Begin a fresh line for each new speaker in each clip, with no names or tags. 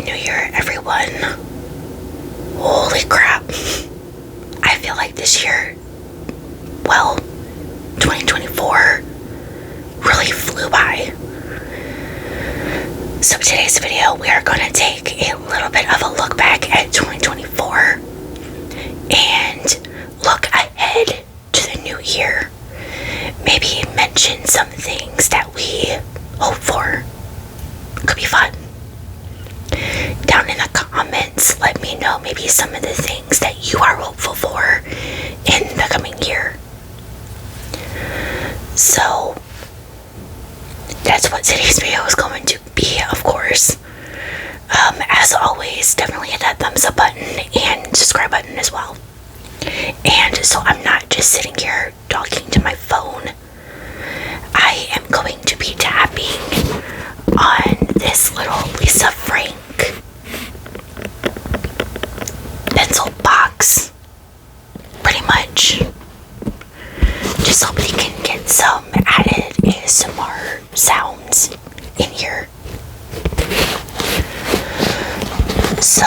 New Year, everyone. Holy crap. I feel like this year, 2024 really flew by. So today's video, we are going to take a little bit of a look back at 2024 and look ahead to the new year. Maybe mention some things that we hope for. Could be fun. Down in the comments, let me know maybe some of the things that you are hopeful for in the coming year. So that's what today's video is going to be, of course. As always, definitely hit that thumbs up button and subscribe button as well. And so I'm not just sitting here talking to my phone. I am going to be tapping on this little Lisa Frank pencil box, pretty much, just so we can get some added ASMR sounds in here. So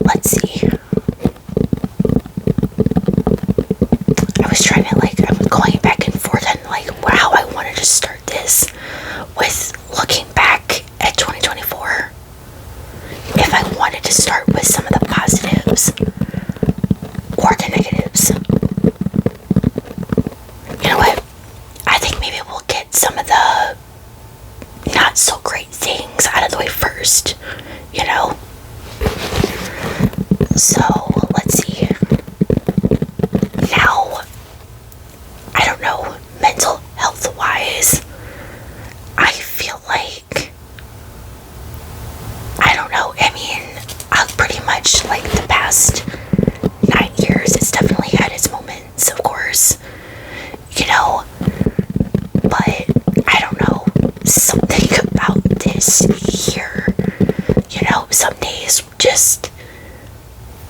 let's see. I was trying to I'm going back and forth on how I wanted to start this with looking back at 2024. If I wanted to start with some of the positives or the negatives. You know what? I think maybe we'll get some of the not so great things out of the way first, you know? So, let's see. Now, I don't know, mental health wise, I feel like, I don't know, I mean, pretty much the past 9 years, it's definitely had its moments, of course, you know, but I don't know, something about this year, you know, some days just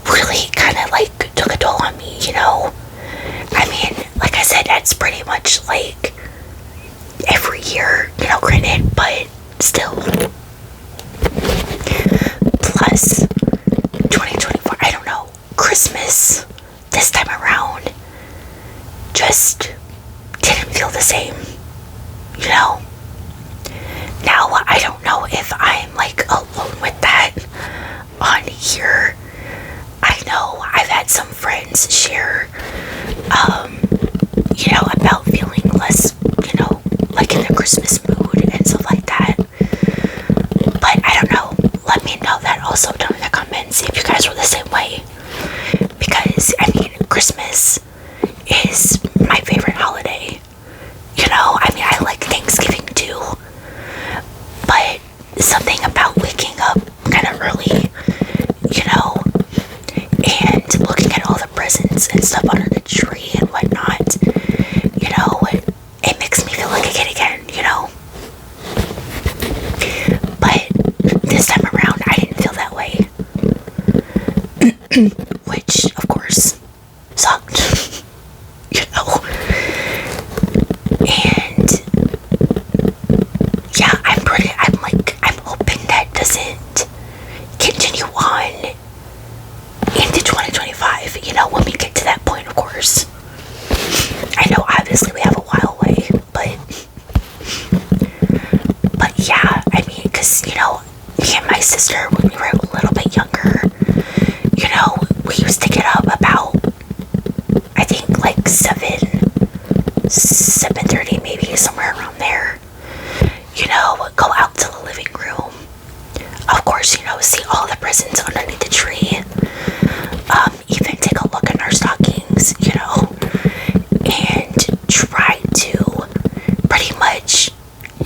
really kind of took a toll on me, you know. I mean, like I said, that's pretty much every year, you know, granted, but still. Plus, 2024, I don't know, Christmas this time around just didn't feel the same, you know. Now, I don't know if I'm alone with that on here. I know I've had some friends share, you know, about feeling less, you know, in the Christmas mood and stuff like that. But I don't know. Let me know that also down in the comments if you guys were the same way. Because, I mean, Christmas is my favorite holiday. You know, I mean, I like Thanksgiving too. But something about waking up kind of early, you know, and looking at all the presents and stuff under the tree and whatnot, you know, it makes me feel like a kid again, you know. But this time around, I didn't feel that way. Which, of course, sucked, you know. And yeah, I'm hoping that doesn't continue on into 2025, you know, when we get to that point, of course. I know obviously we have a while away, but yeah, I mean, because, you know, me and my sister, when we were a little bit younger, you know, we used to get up about, I think 7:30 maybe, somewhere around there, you know, go out to the living room, of course, you know, see all the presents underneath the tree, even take a look in our stockings, you know, and try to pretty much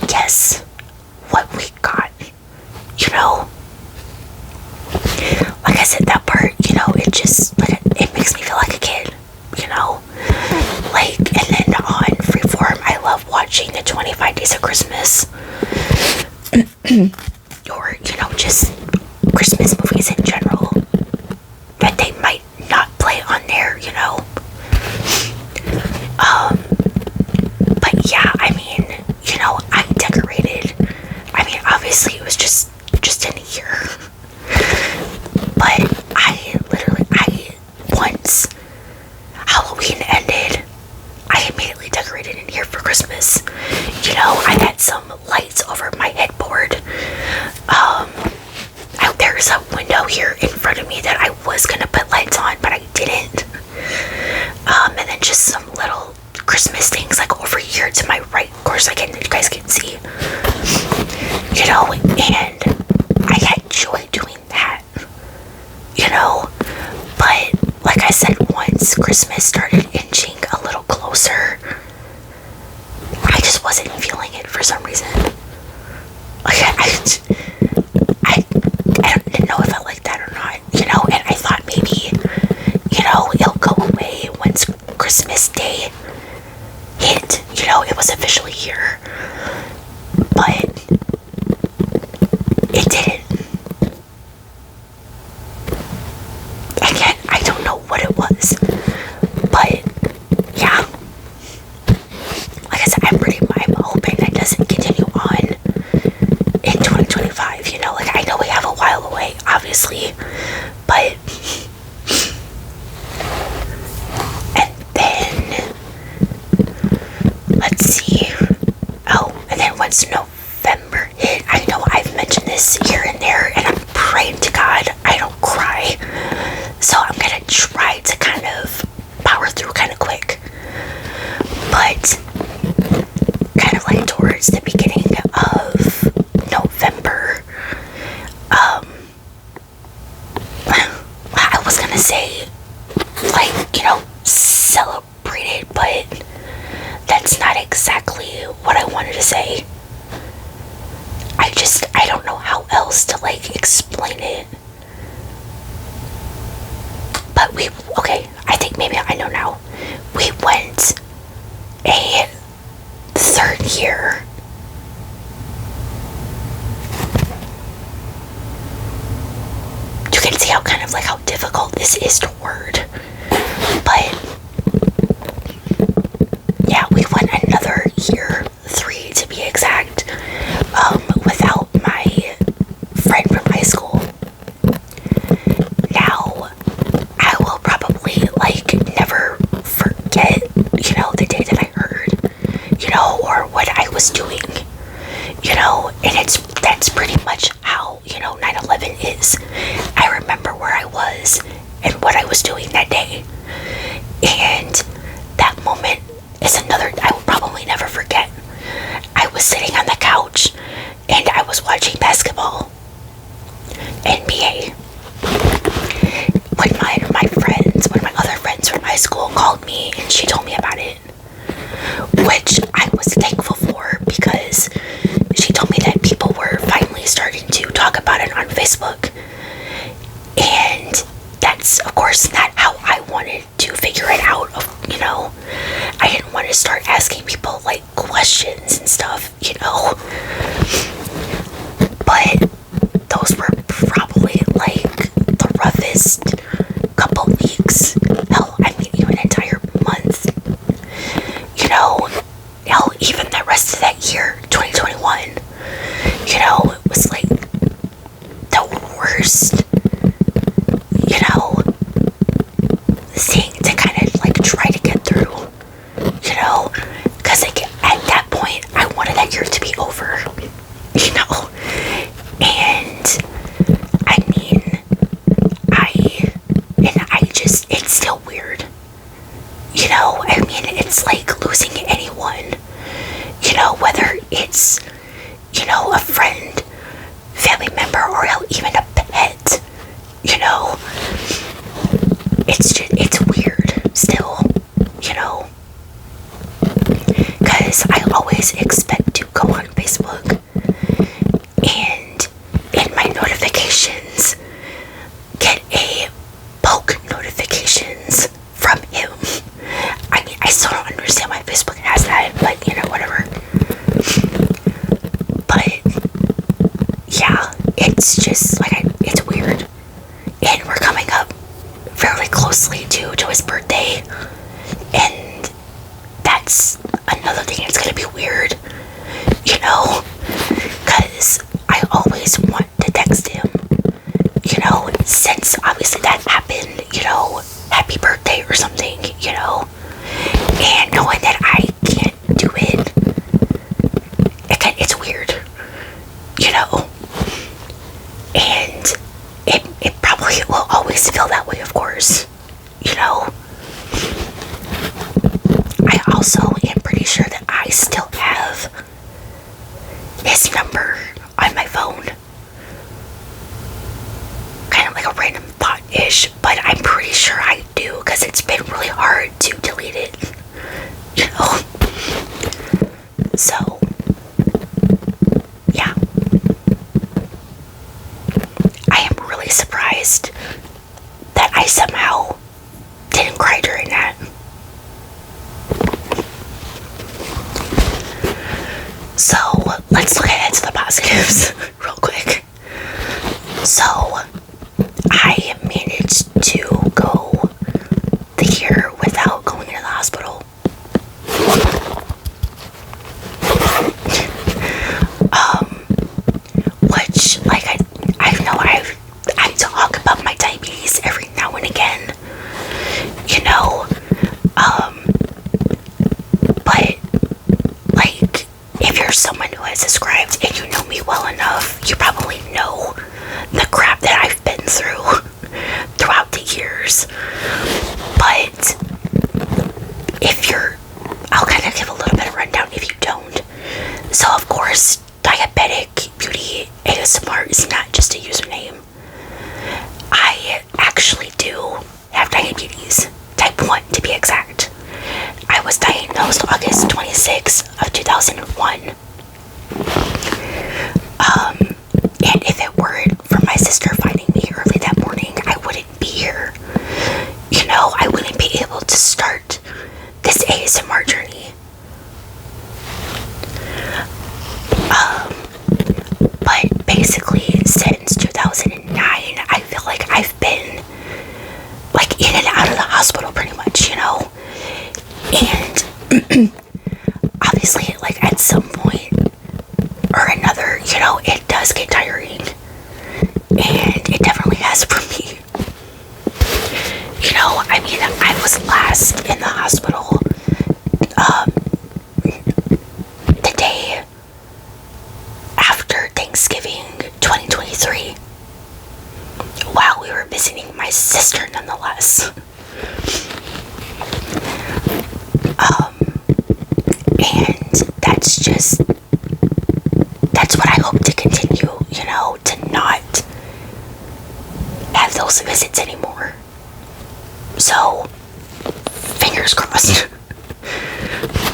guess what we got, you know. Like I said, that part, you know, it just, it makes me feel like a kid, you know. And then on Freeform, I love watching the 25 Days of Christmas. Or, you know, just Christmas movies in general that they might not play on there, you know. But yeah, I mean, you know, I decorated. I mean, obviously it was just in a year. once Christmas started inching a little closer, I just wasn't feeling it for some reason. Like, I didn't know if I liked that or not, and I thought maybe, it'll go away once Christmas Day hit, it was officially here. But it didn't. Again, I don't know what it was. But yeah. Like I said, I'm hoping that doesn't continue on in 2025, like I know we have a while away, obviously. But and then let's see. Oh, and then once November hit, I know I've mentioned this here and there, and I'm praying to God I don't cry. So I'm gonna try to kind of power through kind of quick. But kind of like towards the beginning of November, I was gonna say, like, celebrated, but that's not exactly what I wanted to say. I don't know how else to, like, explain it. But I think maybe I know now. We went a third year. You can see how kind of like how difficult this is to word. But yeah, we went another year, 3 to be exact, without my friend from high school. Now, I will probably like never forget, the day that I heard, or what I was doing, and that's pretty much how, 9/11 is. I remember where I was and what I was doing that day. And that moment is another I will probably never forget. I was sitting on the couch and I was watching basketball, NBA. When one of my other friends from high school called me and she told me about it, which I was thankful for because she told me that people were finally starting to talk about it on Facebook. And that's, of course, not how I wanted to figure it out, I didn't want to start asking people, like, questions and stuff, But those were probably, like, the roughest couple weeks. Hell, even an entire month. Hell, even the rest of that year, 2021, it was, like, the worst, thing to kind of, like, try to get through, because, like, at that point, I wanted that year to be over, and, it's still weird, it's like losing anyone, whether it's, a friend, family member, or hell, even a pet, it's weird still, because I always expect to go on Facebook and in my notifications get a poke notifications from him. I still don't understand why Facebook has that, but whatever. But yeah, it's just like it's weird, and we're coming up fairly closely to his birthday, and that's another thing that's gonna be weird, because I always want to text him, since obviously that happened, happy birthday or something, and knowing that I can't do it, again, it's weird, and it probably will always feel that way, of course, I also am pretty sure that I still have his number on my phone. Kind of like a random thought-ish, but I'm pretty sure surprised that I somehow didn't cry during that. So let's look ahead to the positives real quick. So I managed to go the year without going into the hospital. Which, like, I know I talk about my diabetes every now and again, you know, but, like, if you're someone who has subscribed and you know me well enough, you probably know the crap that I've been through throughout the years. But if you're, I'll kind of give a little bit of rundown if you don't. So of course, diabetic beauty ASMR is not just a username. I actually do have diabetes, type 1 to be exact. I was diagnosed August 26th of 2001. And if it weren't for my sister finding me early that morning, I wouldn't be here. You know, I wouldn't be able to start this ASMR journey. But basically, since 2009, I feel like I've been, like, in and out of the hospital pretty much, you know? And obviously, like, at some point or another, you know, it does get tiring. And it definitely has for me. You know, I mean, I was last in the hospital the day after Thanksgiving 2023 while we were visiting my sister nonetheless. And that's what I hope to continue, you know, to not have those visits anymore. So, fingers crossed.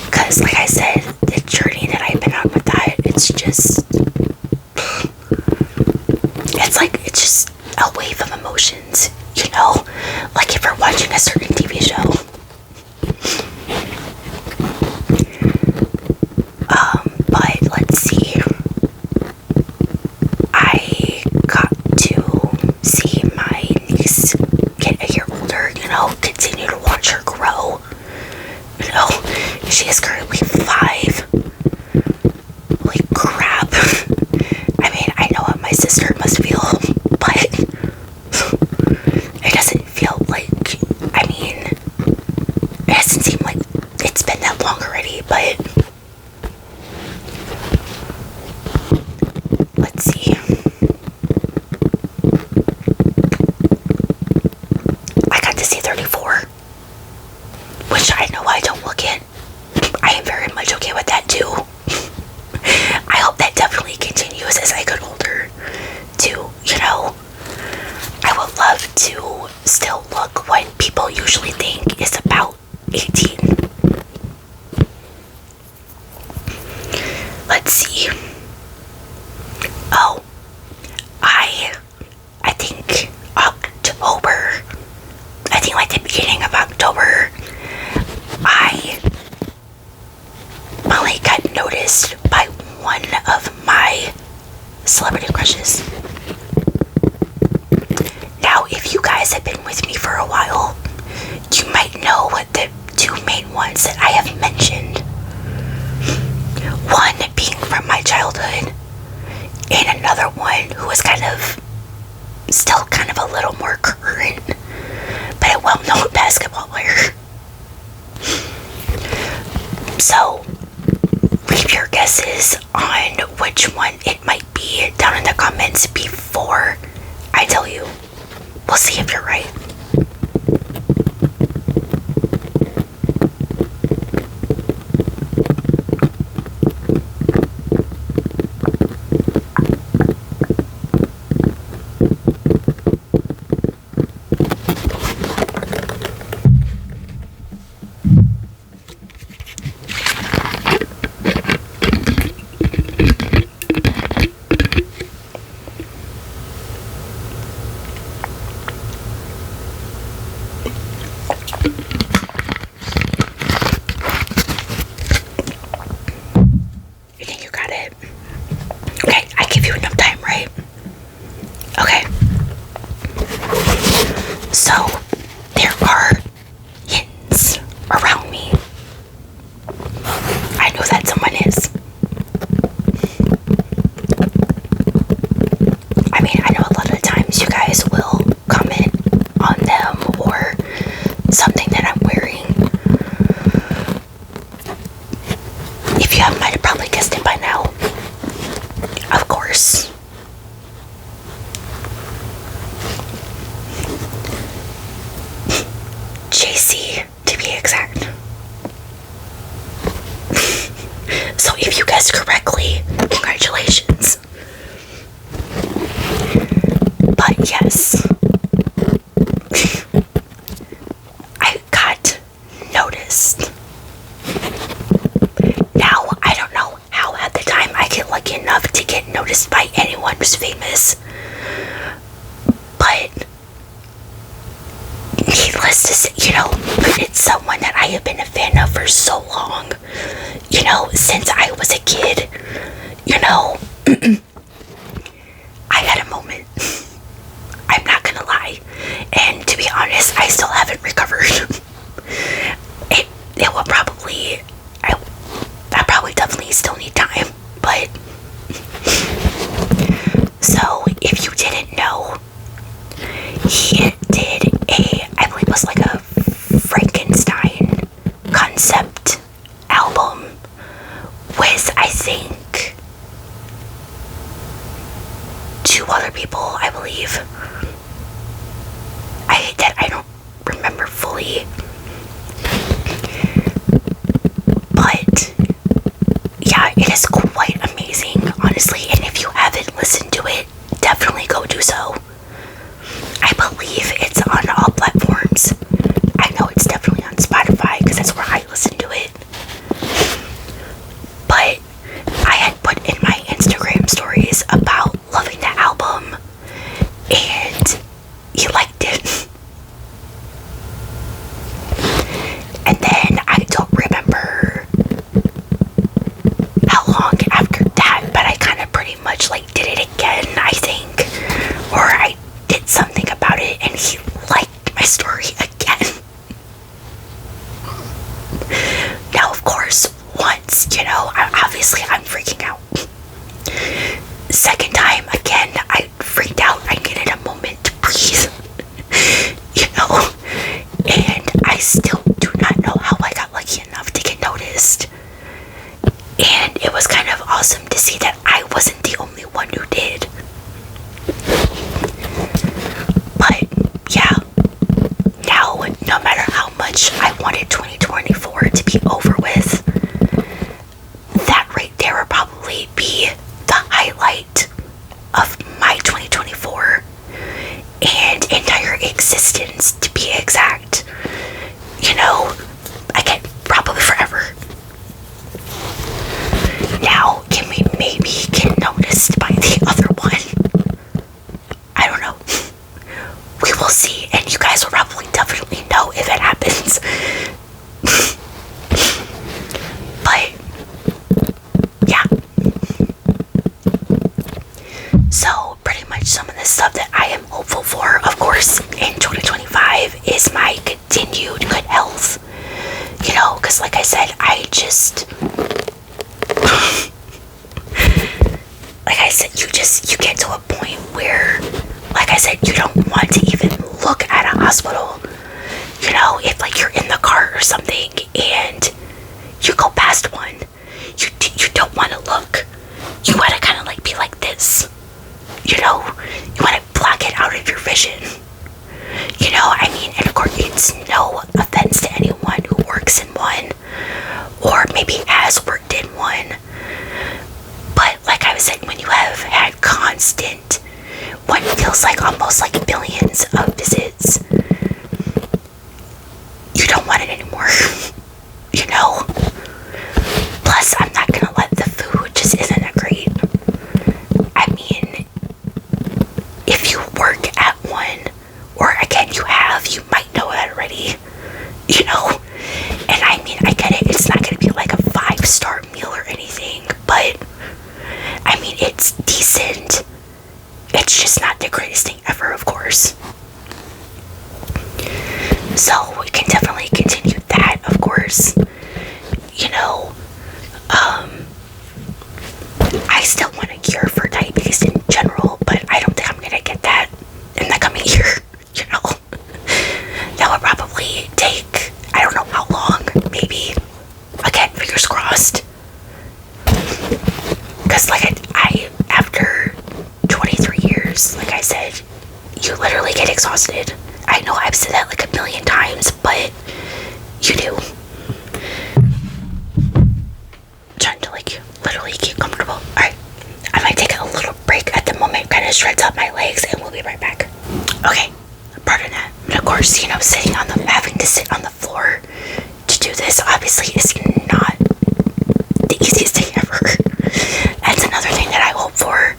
Because, like I said, the journey that I've been on with that, it's just a wave of emotions, you know? Like if you're watching a certain TV show. But let's see. I got to see my niece get a year older, you know, continue to watch her grow. You know, she is currently 5. Holy crap. I mean, I know what my sister must feel, but it doesn't feel like, I mean, it doesn't seem like it's been that long already, but let's see. I got to see 34, which I know I don't look it. I am very much okay with that too. I hope that definitely continues as I get older too, you know. I would love to still look what people usually think is about 18. Let's see. Oh, I think October, I think like the beginning of October, I got noticed by one of my celebrity crushes. Now, if you guys have been with me for a while, you might know what the 2 main ones that I have mentioned. One being from my childhood, and another one who was still kind of a little more current, but a well-known basketball player. So, leave your guesses on which one it might be down in the comments before I tell you. We'll see if you're right. Yes. I got noticed. Now, I don't know how at the time I get lucky enough to get noticed by anyone who's famous, but needless to say, it's someone that I have been a fan of for so long, since I was a kid, I had a moment. I'm not gonna lie, and to be honest, I still haven't recovered. It will probably, I probably definitely still need time, but, so, if you didn't know, he did I believe it was like a Frankenstein concept album with, I think, 2 other people, I believe. I don't remember fully. But, yeah, it is quite amazing, honestly, and if you haven't listened to it, definitely go do so. I believe it's on all platforms. I know it's definitely on Spotify, because that's where I listen to it. But I had put in my Instagram stories about loving the album, and he liked it. And then I don't remember how long after that, but I kind of pretty much did it again, I think, or I did something about it and he liked my story again. Now, of course, once, obviously I'm freaking out. Second time, again, I freaked out. I needed a moment to breathe. And I still do not know how I got lucky enough to get noticed. And it was kind of awesome to see that I wasn't the only one who did. But, yeah. Now, no matter how much I wanted 2024 to be over with, that right there would probably be the highlight of my 2024 and entire existence, to be exact. Again, probably forever. Now, can we maybe get noticed by the other one? I don't know. We will see, and you guys will probably definitely know if it happens. But, yeah. So, pretty much some of the stuff that I am hopeful for, of course, in 2025 is my continued good health. Because like I said, like I said, you get to a point where, like I said, you don't want to even look at a hospital. If you're in the car or something and you go past one, you don't want to look. You want to kind of be like this. You want to block it out of your vision. And of course, it's no offense to anyone who works in one or maybe has worked in one. But like I was saying, when you have had constant, what feels like almost like billions of visits, you don't want it anymore. Plus, I'm not gonna let the food just isn't that great. If you work at one, or again you might know that already, and I get it, it's not gonna be like a 5-star meal or anything, but it's decent. It's just not the greatest thing ever, of course. So we can definitely continue that, of course. I still want a cure for diabetes in general, but I don't think I'm gonna get that in the coming year. That would probably take, I don't know how long, maybe, again, fingers crossed. Because I after 23 years, like I said, you literally get exhausted. I know I've said that like a million times, but you do. I'm trying to literally keep comfortable. Alright, I might take a little break at the moment, kind of stretch out my legs, and we'll be right back. Okay, pardon that. But of course, having to sit on the floor to do this obviously is not the easiest thing ever. That's another thing that I hope for.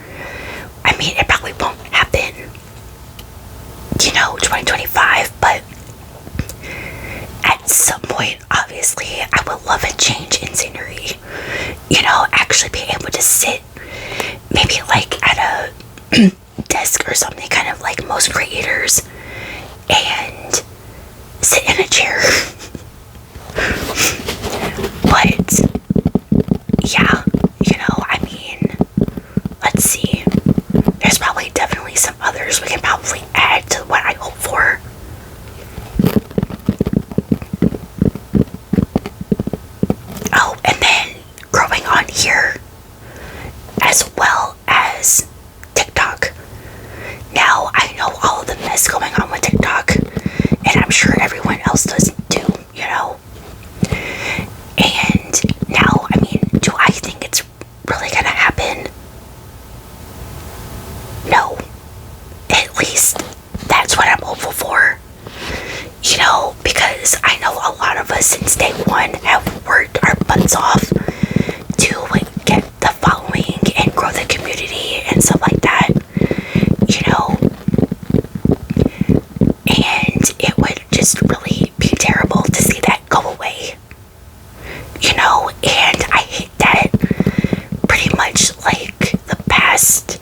I mean, it probably won't happen, 2025, but at some point, obviously, I would love a change in scenery. Actually being able to sit maybe like at a desk or something, kind of like most creators, and sit in a chair. But yeah, I mean, let's see. There's probably definitely some others we can probably add to what I hope for. Oh, and then growing on here, as well as TikTok. Now, I know all of the mess going on with TikTok, and I'm sure everyone else does too, And now, I mean, do I think it's really gonna happen? No. At least that's what I'm hopeful for. Because I know a lot of us since day one have worked our butts off to get the following and grow the community and stuff like that. And it would just really be terrible to see that go away. And I hate that pretty much like the past,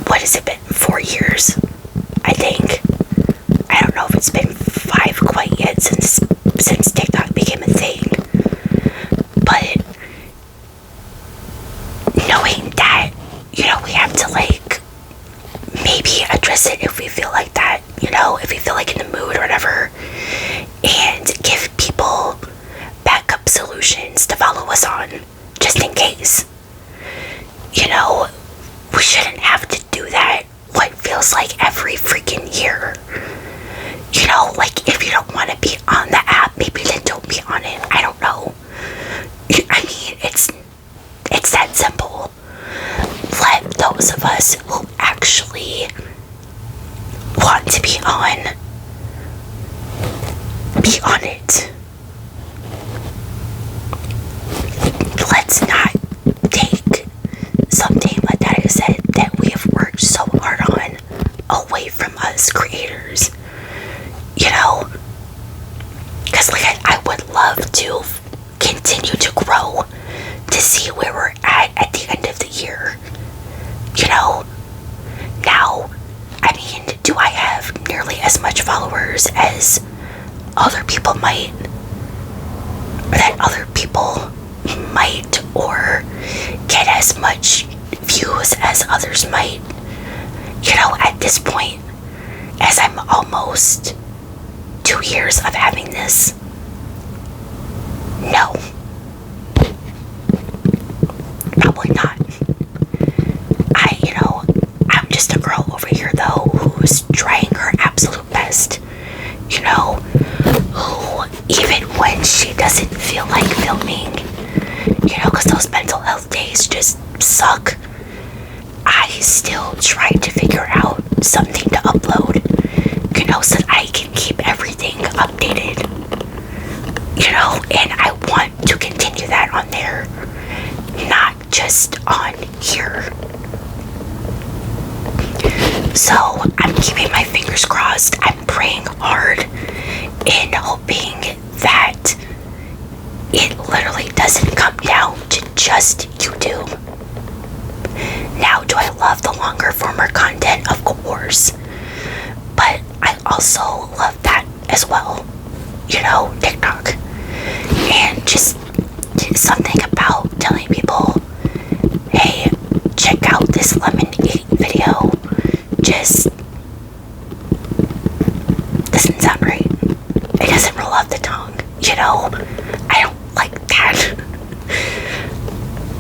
what has it been, 4 years, I think. I don't know if it's been 5 quite yet since TikTok became a thing. But knowing that, we have to maybe address it if we feel like that, if we feel like in the mood or whatever, and give people backup solutions to follow us on, just in case. We shouldn't have to do that what feels like every freaking year. If you don't want to be on the app, maybe then don't be on it. I don't know. I mean, it's that simple. Let those of us who actually want to be on it. Let's not take something like that, I said, that we have worked so hard on away from us creators. Because I would love to continue to grow, to see where we're at the end of the year. Now, I mean, do I have nearly as much followers as other people might, or that other people might, or get as much views as others might? At this point, as I'm almost 2 years of having this, no. Probably not. I'm just a girl over here though who's trying her absolute best. Who, even when she doesn't feel like filming, because those mental health days just suck, I still try to figure out something to upload, so that I can keep everything updated. And I want to continue that on there, not just on here. So I'm keeping my fingers crossed. I'm praying hard and hoping that it literally doesn't come down to just YouTube. Now, do I love the longer former content? Of course. But I also love that as well. TikTok. And just something about telling people, hey, check out this lemon eating video. Just doesn't sound right. It doesn't roll off the tongue. I don't like that.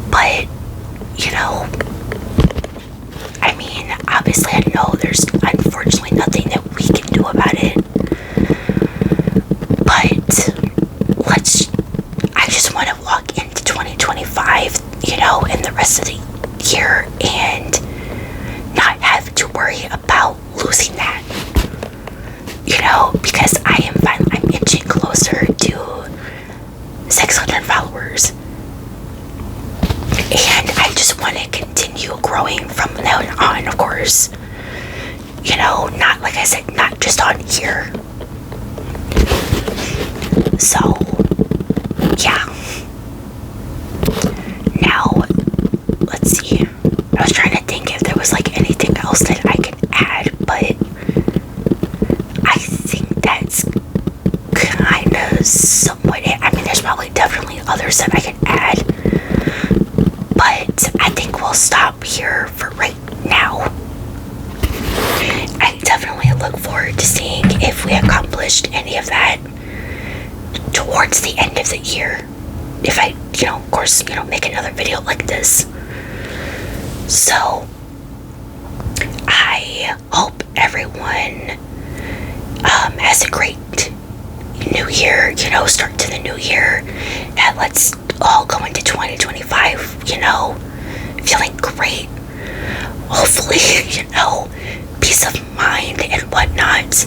But, I mean, obviously I know there's unfortunately nothing that we can do about it. But I just want to walk into 2025, and the rest of the year and not losing that, you know, because I'm inching closer to 600 followers, and I just want to continue growing from now on, of course. You know, not, like I said, not just on here. So, yeah. Now, let's see. I was trying to think if there was like anything else that I could add, but I think that's kind of somewhat it. I mean, there's probably definitely others that I could add, but I think we'll stop here for right now. I definitely look forward to seeing if we accomplished any of that towards the end of the year. If I, of course, make another video like this. So, I hope everyone has a great new year, start to the new year. And let's all go into 2025, feeling great. Hopefully, peace of mind and whatnot.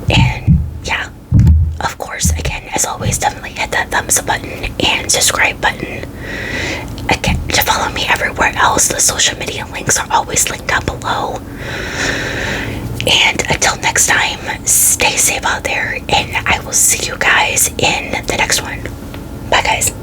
And yeah, of course, again, as always, definitely hit that thumbs up button and subscribe button. Again, to follow me everywhere else, the social media links are always linked down below. And until next time, stay safe out there, and I will see you guys in the next one. Bye, guys.